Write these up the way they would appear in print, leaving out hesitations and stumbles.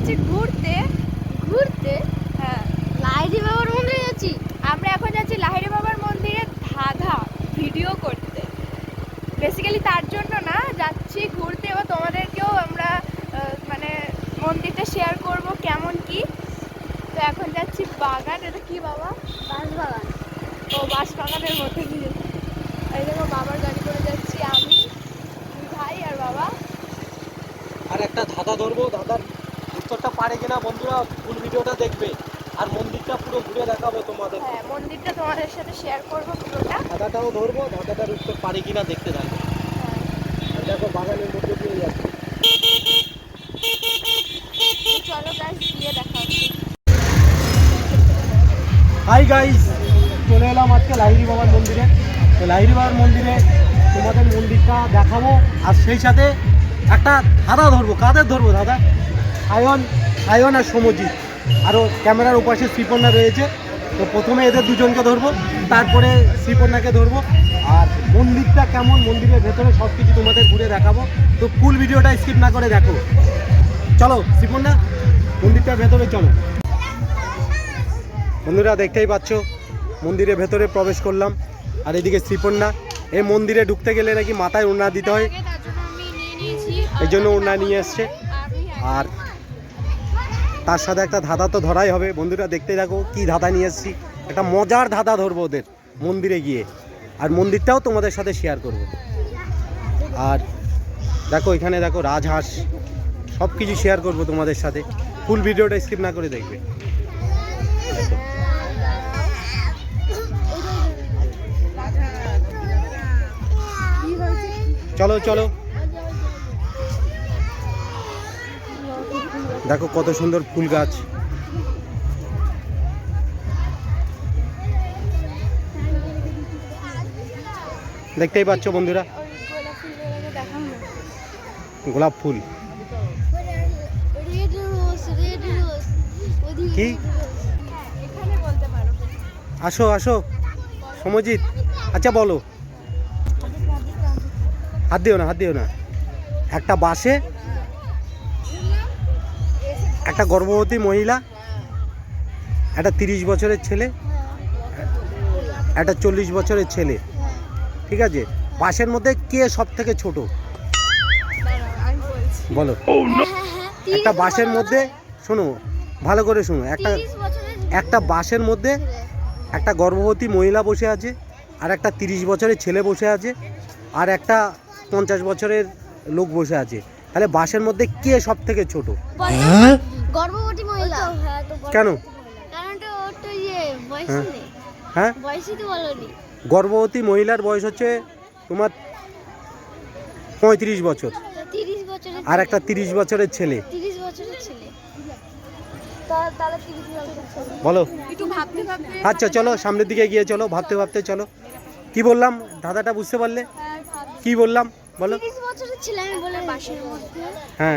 যাচ্ছি ঘুরতে ঘুরতে। হ্যাঁ, লাহিড়ী বাবার মন্দিরে যাচ্ছি। আমরা এখন যাচ্ছি লাহিড়ী বাবার মন্দিরে ধাঁধা ভিডিও করতে। বেসিক্যালি তার জন্য না, যাচ্ছি ঘুরতে এবং তোমাদেরকেও আমরা মানে মন্দিরটা শেয়ার করব কেমন কি। তো এখন যাচ্ছি বাগান। এটা কি বাবা? বাঁশবাগান। ও, বাঁশবাগানের মধ্যে দিয়ে এই দেখো বাবার গাড়ি করে যাচ্ছি আমি, দুই ভাই আর বাবা। আর একটা ধাঁধা ধরবো, ধাঁধার উত্তরটা পারে কিনা বন্ধুরা ফুল ভিডিওটা দেখবে, আর মন্দিরটা পুরো ঘুরে দেখাবো তোমাদের। হ্যাঁ, মন্দিরটা তোমাদের সাথে শেয়ার করবো পুরোটা। ধাঁধাটাও ধরবো, ধাঁধাটার উত্তর পারে কিনা দেখতে থাকবে। আর দেখো বাগানের মধ্যে দিয়ে যাচ্ছে। চলো গাইস, গিয়ে দেখা হচ্ছে। হাই গাইস, চলে এলাম আজকে লাহিড়ী বাবার মন্দিরে। তো লাহিড়ী বাবার মন্দিরে তোমাদের মন্দিরটা দেখাবো, আর সেই সাথে একটা ধাঁধা ধরবো। কাদের ধরবো দাদা? আয়ন আর সমজিৎ, আরও ক্যামেরার উপাশে শ্রীপর্ণা রয়েছে। তো প্রথমে এদের দুজনকে ধরবো, তারপরে শ্রীপর্ণাকে ধরবো। আর মন্দিরটা কেমন, মন্দিরের ভেতরে সব কিছু তোমাদের ঘুরে দেখাবো। তো ফুল ভিডিওটা স্কিপ না করে দেখো। চলো শ্রীপর্ণা, মন্দিরটার ভেতরে চলো। বন্ধুরা দেখতেই পাচ্ছ, মন্দিরের ভেতরে প্রবেশ করলাম। আর এদিকে শ্রীপর্ণা। এই মন্দিরে ঢুকতে গেলে নাকি মাথায় ওড়না দিতে হয়, এই জন্য ওড়না নিয়ে এসছে। আর তার সাথে একটা ধাঁধা তো ধরাই হবে। বন্ধুরা দেখতে থাকো কি ধাঁধা নিয়ে এসছি। একটা মজার ধাঁধা ধরবো ওদের মন্দিরে গিয়ে, আর মন্দিরটাও তোমাদের সাথে শেয়ার করব। আর দেখো এখানে দেখো রাজহাঁস, সব কিছু শেয়ার করবো তোমাদের সাথে। ফুল ভিডিওটা স্কিপ না করে দেখবে। চলো চলো, দেখো কত সুন্দর ফুল গাছ। দেখতেই পাচ্ছ বন্ধুরা, গোলাপ ফুল। কি? আসো আসো সমজিৎ, আচ্ছা বলো। হাত দিও না, হাত দিও না। একটা বাসে একটা গর্ভবতী মহিলা, একটা 30 বছরের ছেলে, একটা 40 বছরের ছেলে, ঠিক আছে? বাসের মধ্যে কে সব থেকে ছোট বলো? একটা বাসের মধ্যে, শোনো ভালো করে শোনো, একটা বাসের মধ্যে একটা গর্ভবতী মহিলা বসে আছে, আর একটা 30 বছরের ছেলে বসে আছে, আর একটা 50 বছরের লোক বসে আছে। তাহলে বাসের মধ্যে কে সব থেকে ছোট? গর্ভবতী মহিলা। কেন? হ্যাঁ, গর্ভবতী মহিলার বয়স হচ্ছে তোমার 35 বছর, আর একটা 30 বছরের ছেলে। বলো। আচ্ছা চলো সামনের দিকে গিয়ে চলো, ভাবতে ভাবতে চলো। কি বললাম ধাঁধাটা বুঝতে পারলে? কি বললাম বলো? 30 বছরের ছেলে আমি বলে বাসের মধ্যে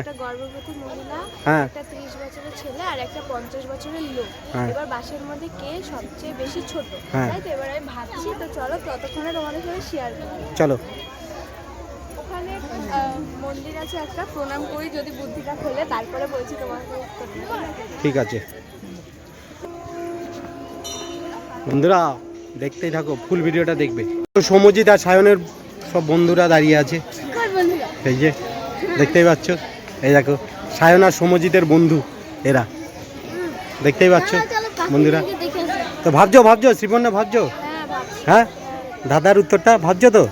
একটা গর্ভবতী মহিলা, একটা 30 বছরের ছেলে আর একটা 50 বছরের লোক। এবার বাসের মধ্যে কে সবচেয়ে বেশি ছোট, তাই তো? এবার আমি ভাবছি, তো চলো ততক্ষণে তোমাদের সাথে শেয়ার করি। চলো। ওখানে মন্দির আছে একটা, প্রণাম করি, যদি বুদ্ধিটা খোলে তারপরে বলছি তোমাকে। ঠিক আছে বন্ধুরা, দেখতেই থাকো, ফুল ভিডিওটা দেখবে। সমজিৎ আর সায়নের সব বন্ধুরা দাঁড়িয়ে আছে, এই যে দেখতেই পাচ্ছ। এই দেখো সায়ন আর সমজিতের বন্ধু এরা, দেখতেই পাচ্ছ বন্ধুরা। তো ভাবছো শ্রীপর্ণা, ভাবছো? হ্যাঁ, দাদার উত্তরটা ভাবছো তো?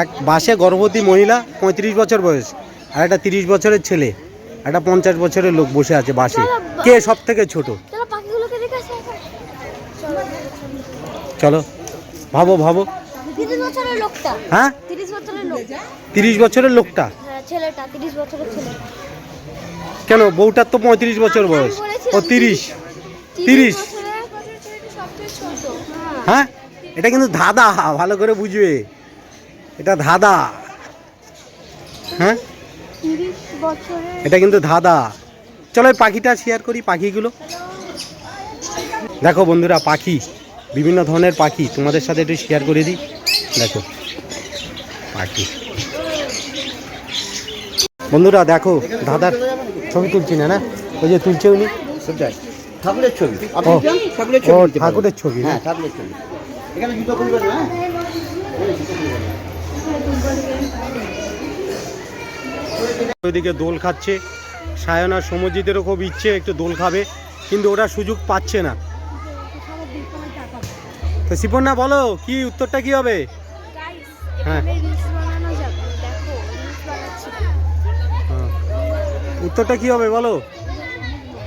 এক বাসে গর্ভবতী মহিলা 35 বছর বয়স, আর একটা 30 বছরের ছেলে, একটা 50 বছরের লোক বসে আছে বাসে। কে সব থেকে ছোট? চলো ভাবো ভাবো। 30 বছরের লোকটা। হ্যাঁ, 30 বছরের লোক। 30 বছরের লোকটা? হ্যাঁ, ছেলেটা 30 বছরের ছেলে। কেন, বউটার তো 35 বছর বয়স। ও 30। হ্যাঁ, এটা কিন্তু ধাঁধা, ভালো করে বুঝবে, এটা ধাঁধা। হ্যাঁ, 30 বছরের, এটা কিন্তু ধাঁধা। চলো এই পাখিটা শেয়ার করি, পাখিগুলো দেখো বন্ধুরা। পাখি, বিভিন্ন ধরনের পাখি তোমাদের সাথে একটু শেয়ার করে দিই। দেখো পাখি বন্ধুরা, দেখো দাদার ছবি তুলছি না, ওই যে তুলছে উনি। সেটাই ঠাকুরের ছবি ও, আপনি যান, ঠাকুরের ও ছবি নিতে পারেন। ঠাকুরের ছবি না? হ্যাঁ ঠাকুরের ছবি। এখানে জুতো খুলবেন না, ওইদিকে দোল খাচ্ছে। সায়ন আর সমজিতেরও খুব ইচ্ছে একটু দোল খাবে, কিন্তু ওরা সুযোগ পাচ্ছে না। তো শিপন্না বলো, কি উত্তরটা কি হবে? গাইস হ্যাঁ। এখানে রিলস বানানো যাবে, দেখো রিলস বানাচ্ছি। হ্যাঁ। উত্তরটা কি হবে বলো?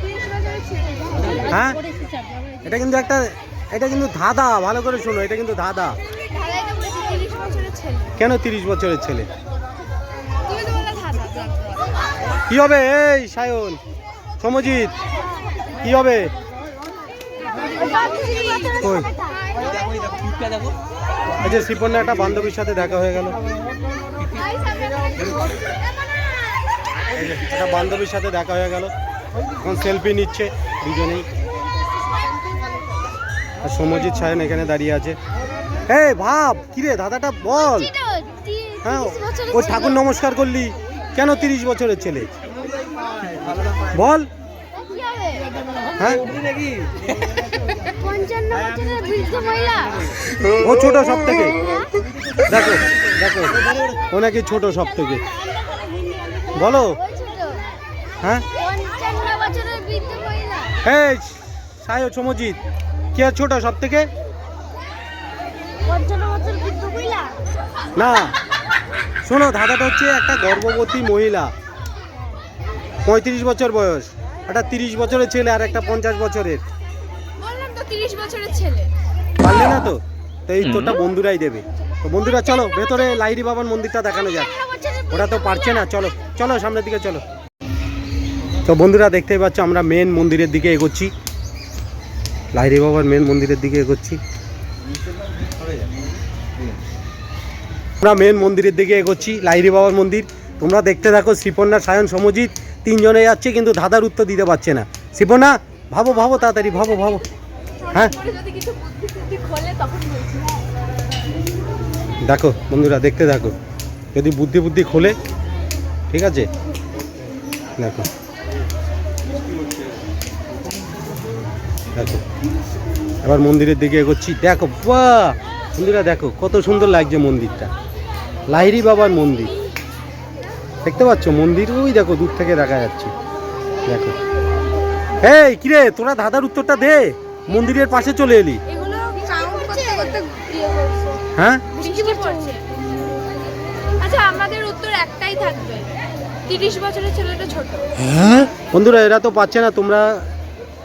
30 বছরের ছেলে। হ্যাঁ, এটা কিন্তু ধাঁধা, ভালো করে শোনো, এটা কিন্তু ধাঁধা। ঢালাই তো বলেছি 30 বছরের ছেলে। কেন 30 বছরের ছেলে? তুমি তো বললে ধাঁধা। কি হবে এই সায়ন সমজিৎ, কি হবে? কই? এই যে শিপন্না একটা বান্ধবীর সাথে দেখা হয়ে গেল, একটা বান্ধবীর সাথে দেখা হয়ে গেল, এখন সেলফি নিচ্ছে দুজনেই। আর সমজিৎ সায়ন এখানে দাঁড়িয়ে আছে। এই ভাব, কিরে দাদাটা বল। হ্যাঁ, ও ঠাকুর নমস্কার করলি কেন? 30 বছরের ছেলে বল। হ্যাঁ, 55 বছরের বৃদ্ধ মহিলা। ও ছোট সব থেকে, দেখো দেখো, ও নাকি ছোট সব থেকে, বলো। ওই ছোট হ্যাঁ, 55 বছরের বৃদ্ধ মহিলা। এই সায়ন সমজিৎ, কে ছোট সব থেকে? 55 বছরের বৃদ্ধ মহিলা। না, শোনো, ধাঁধাটা হচ্ছে একটা গর্ভবতী মহিলা, 35 বছর বয়স, একটা 30 বছরের ছেলে আর একটা 50 বছরের। বললাম তো 30 বছরের ছেলে। পারলে না তো? তো এই উত্তরটা বন্ধুরাই দেবে। তো বন্ধুরা চলো ভেতরে লাহিড়ী বাবার মন্দিরটা দেখানো যাক। ওরা তো পারছে না, চলো চলো সামনের দিকে চলো। তো বন্ধুরা দেখতেই পাচ্ছ আমরা মেন মন্দিরের দিকে এগোচ্ছি, লাহিড়ী বাবার মেন মন্দিরের দিকে এগোচ্ছি। আমরা মেন মন্দিরের দিকে এগোচ্ছি, লাহিড়ী বাবার মন্দির। তোমরা দেখতে থাকো, শিপন্না সায়ন সমজিৎ তিনজনে যাচ্ছে, কিন্তু ধাঁধার উত্তর দিতে পারছে না। শিপন্না ভাবো ভাবো, তাড়াতাড়ি ভাবো ভাবো। হ্যাঁ, পরে যদি কিছু বুদ্ধি খোলে তখন বলছি। দেখো বন্ধুরা দেখতে থাকো, যদি বুদ্ধি খোলে, ঠিক আছে? দেখো দেখো, এবার মন্দিরের দিকে এগোচ্ছি। দেখো বাহ বন্ধুরা, দেখো কত সুন্দর লাগছে মন্দিরটা, লাহিড়ী বাবার মন্দির। দেখতে পাচ্ছ মন্দির, ওই দেখো দূর থেকে দেখা যাচ্ছে। দেখো, এই কিরে তোরা ধাঁধার উত্তরটা দে, মন্দিরের পাশে চলে এলি। এগুলো সাউন্ড করতে করতে দিয়ে বলছে। হ্যাঁ, বৃষ্টি পড়ছে। আচ্ছা, আমাদের উত্তর একটাই থাকবে, 30 বছরের ছেলেটা ছোট। হ্যাঁ বন্ধুরা, এরা তো পাচ্ছে না, তোমরা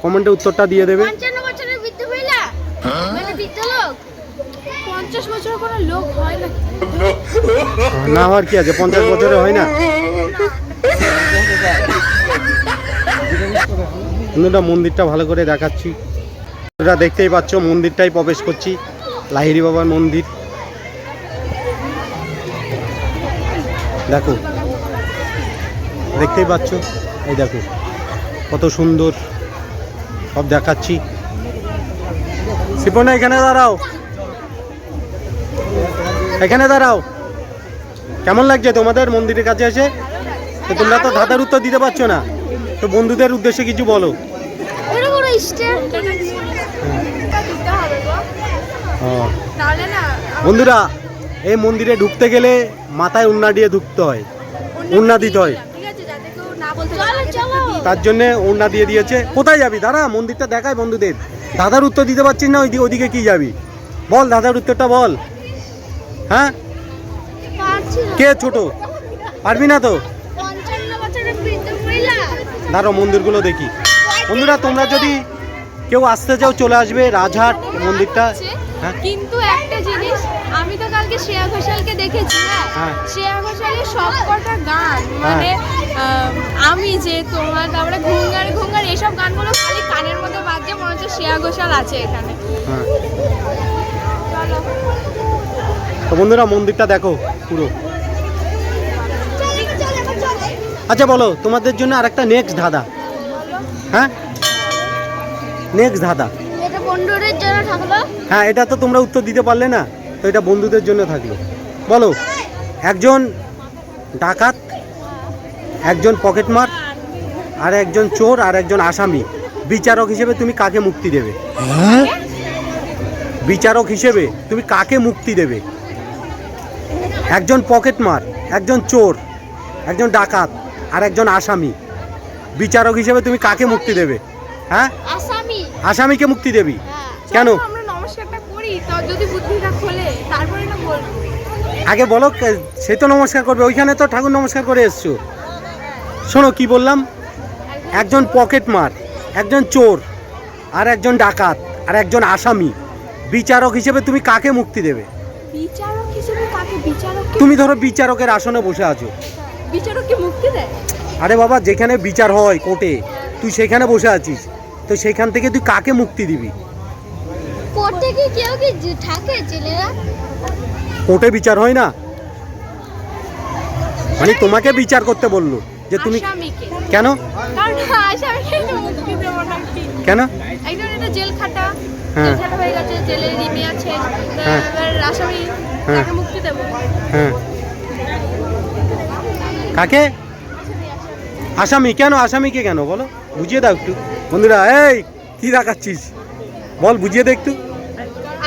কমেন্টে উত্তরটা দিয়ে দেবে। 55 বছরের বৃদ্ধ মহিলা মানে বৃদ্ধ লোক। 50 বছর কোনো লোক হয় না। না হওয়ার কি আছে, 50 বছরে হয় না। বন্ধুরা মন্দিরটা ভালো করে দেখাচ্ছি, তোমরা দেখতেই পাচ্ছ মন্দিরটাই প্রবেশ করছি, লাহিড়ী বাবার মন্দির। দেখো দেখতেই পাচ্ছ, এই দেখো কত সুন্দর সব দেখাচ্ছি। শিপনা এখানে দাঁড়াও, এখানে দাঁড়াও। কেমন লাগছে তোমাদের মন্দিরের কাছে এসে? তো তোমরা তো ধাঁধার উত্তর দিতে পারছো না, তো বন্ধুদের উদ্দেশ্যে কিছু বলো। বড় বড় স্টার। দিতে হবে গো, ও, তাহলে না বন্ধুরা এই মন্দিরে ঢুকতে গেলে মাথায় উন্না দিয়ে ঢুকতে হয়, উন্না দিতে হয়। ঠিক আছে, যাতে কেউ না বলতে চলো পারে। চলো। তার জন্য ওড়না দিয়ে দিয়েছে। কোথায় যাবি? দাঁড়া, মন্দিরটা দেখায় বন্ধুদের। দাদার উত্তর দিতে পারছিস না, ওইদিকে কি যাবি বল, দাদার উত্তরটা বল। হ্যাঁ, পারছি না। কে ছোট? পারবি না তো? 55 বছরের বৃদ্ধ মহিলা। দাঁড়াও মন্দিরগুলো দেখি। বন্ধুরা তোমরা যদি কেউ আসতে চাও চলে আসবে রাজহাট মন্দিরটা। হ্যাঁ, কিন্তু একটা জিনিস, আমি তো কালকে শ্রেয়া ঘোষালকে দেখেছি। হ্যাঁ। হ্যাঁ, শ্রেয়া ঘোষালের সবকটা গান মানে আমি যে তোমার, তারপরে ঘুঙ্গার ঘুঙ্গার, এইসব গানগুলো খালি কানের মধ্যে বাজছে, মনে হচ্ছে শ্রেয়া ঘোষাল আছে এখানে। হ্যাঁ। তো বন্ধুরা মন্দিরটা দেখো পুরো। আচ্ছা বলো, তোমাদের জন্য আরেকটা নেক্সট ধাঁধা। হ্যাঁ, নেক্সট ধাঁধা। এটা বন্ধুদের জন্য থাকলো। হ্যাঁ, এটা তো তোমরা উত্তর দিতে পারলে না, তো এটা বন্ধুদের জন্য থাকলো। বলো, একজন ডাকাত, একজন পকেটমার আর একজন চোর আর একজন আসামি, বিচারক হিসেবে তুমি কাকে মুক্তি দেবে? বিচারক হিসেবে তুমি কাকে মুক্তি দেবে? একজন পকেটমার, একজন চোর, একজন ডাকাত আর একজন আসামি, বিচারক হিসেবে তুমি কাকে মুক্তি দেবে? হ্যাঁ, আসামি। আসামিকে মুক্তি দেবি। হ্যাঁ। কেন? চলো আমরা নমস্কারটা করি, তো যদি বুদ্ধিটা খোলে তারপরে না বলবো। আগে বলো, সে তো নমস্কার করবে, ওইখানে তো ঠাকুর নমস্কার করে এসছো। শোনো কি বললাম, একজন পকেটমার, একজন চোর আর একজন ডাকাত আর একজন আসামি, বিচারক হিসেবে তুমি কাকে মুক্তি দেবে? বিচারক হিসেবে কাকে? বিচারককে তুমি ধরো বিচারকের আসনে বসে আছো। বিচারককে মুক্তি দেয়? আরে বাবা, যেখানে বিচার হয় কোর্টে, তুই সেখানে বসে আছিস, তো সেখান থেকে তুই কাকে মুক্তি দিবি? কোর্টে কি কেউ কি থাকে ছেলেরা? কোর্টে বিচার হয় না, মানে তোমাকে বিচার করতে বললো যে তুমি আসামিকে। কেন? কারণ আসামিকে তো মুক্তি দেবো নাকি? কেন? একজন এটা জেল খাটা, হ্যাঁ। জেল খাটা হয়ে গেছে, জেলে রিমে আছে, তো হ্যাঁ। এবার আসামি, হ্যাঁ। তাকে মুক্তি দেবো। হ্যাঁ, কাকে? আসামি। কেন আসামিকে কেন বলো, বুঝিয়ে দাও একটু বন্ধুরা। এই কি দেখাচ্ছিস, বল বুঝিয়ে দে একটু।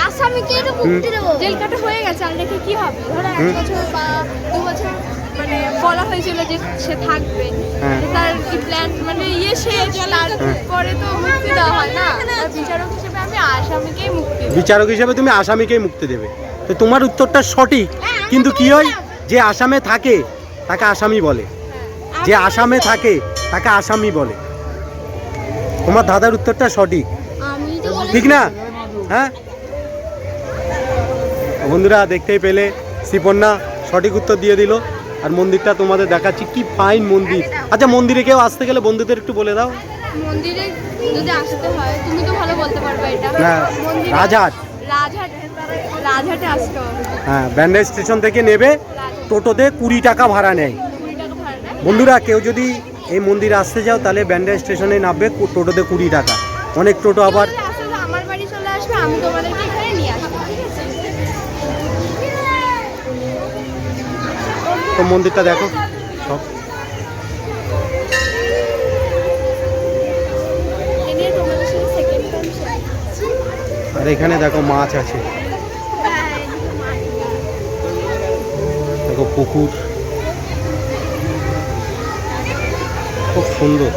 আসামিকে তো মুক্তি দেবো। জেল কাটা হয়ে গেছে, আর রেখে কি হবে? ধরো এক হুম। বছর বা 2 বছর মানে বলা হয়েছিল যে সে থাকবে, হ্যাঁ। তো তার প্ল্যান মানে শেষ, তারপরে তো মুক্তি দেওয়া হয় না। আর বিচারক হিসেবে আমি আসামিকেই মুক্তি দেবো। বিচারক হিসেবে তুমি আসামিকেই মুক্তি দেবে, তো তোমার উত্তরটা সঠিক, কিন্তু কি হয়, যে আসামে থাকে তাকে আসামি বলে, যে আসামে থাকে তাকে আসামি বলে। তোমার দাদার উত্তরটা সঠিক, আমি তো ঠিক না? হ্যাঁ বন্ধুরা, দেখতেই পেলে শ্রীপর্ণা সঠিক উত্তর দিয়ে দিল। আর মন্দিরটা তোমাদের দেখাচ্ছি, কি ফাইন মন্দির। আচ্ছা, মন্দিরে কেউ আসতে গেলে বন্ধুদের একটু বলে দাও। মন্দিরে যদি আসতে হয়, তুমি তো ভালো বলতে পারবে এটা। না, মন্দিরে- রাজহাট। রাজহাটে আসতে হবে। হ্যাঁ, ব্যান্ডেজ স্টেশন থেকে নেবে, টোটোতে 20 টাকা ভাড়া নেয়। 20 টাকা ভাড়া নেয়। বন্ধুরা, কেউ যদি এই মন্দিরে আসতে যাও তাহলে ব্যান্ডেজ স্টেশনে নামবে, টোটোতে 20 টাকা। অনেক টোটো আবার যদি আসে তো আমার বাড়ি চলে আসবে, আমি তোমাদেরকে এখানে নিয়ে আসবো, ঠিক আছে? তো মন্দিরটা দেখো সব। এ নিয়ে তোমাদের সাথে সেকেন্ড টাইম শেয়ার। আর এখানে দেখো মাছ আছে, দেখো পুকুর, খুব সুন্দর।